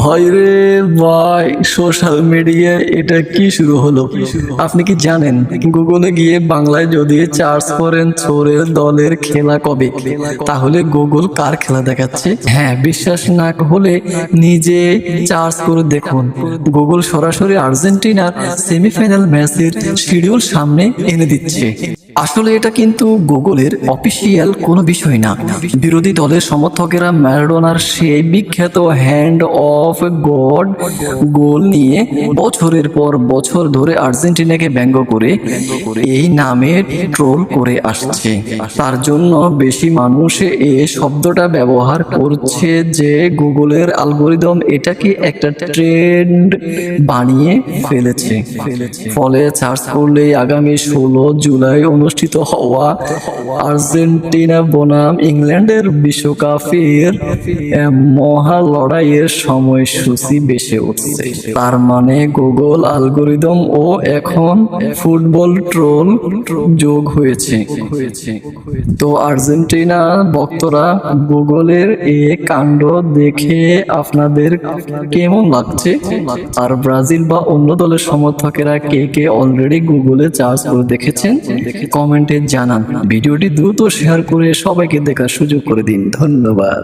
ভাইরে ভাই, সোশ্যাল মিডিয়ায় এটা কি শুরু হলো? আপনি কি জানেন গুগলে গিয়ে বাংলায় যদি সার্চ করেন চোরের দলের খেলা কবে, তাহলে গুগল কার খেলা দেখাচ্ছে? হ্যাঁ, বিশ্বাস না হলে নিজে সার্চ করে দেখুন। গুগল সরাসরি আর্জেন্টিনার সেমিফাইনাল ম্যাচের শিডিউল সামনে এনে দিচ্ছে। আসলে এটা কিন্তু গুগলের অফিসিয়াল কোনো বিষয় না। বিরোধী দলের সমর্থকেরা ম্যারাডোনার সেই বিখ্যাত হ্যান্ড অফ গড গোল নিয়ে বছরের পর বছর ধরে আর্জেন্টিনাকে ব্যঙ্গ করে এই নামে ট্রোল করে আসছে। তার জন্য বেশি মানুষ এই শব্দটা ব্যবহার করছে যে গুগলের অ্যালগরিদম এটাকে একটা ট্রেন্ড বানিয়ে ফেলেছে। ফলে সার্চ করলে আগামী 16 জুলাই অনুষ্ঠিত হওয়া আর্জেন্টিনা বনাম ইংল্যান্ডের বিশ্বকাপের মহা লড়াইয়ের সময়সূচি বেশি উঠছে। তার মানে গুগল অ্যালগরিদম ও এখন ফুটবল ট্রোল যোগ হয়েছে। তো আর্জেন্টিনা ভক্তরা, গুগলের এ কাণ্ড দেখে আপনাদের কেমন লাগছে? আর ব্রাজিল বা অন্য দলের সমর্থকেরা কে কে অলরেডি গুগলে সার্চ করে দেখেছেন কমেন্টে জানান। ভিডিওটি দ্রুত শেয়ার করে সবাইকে দেখার সুযোগ করে দিন। ধন্যবাদ।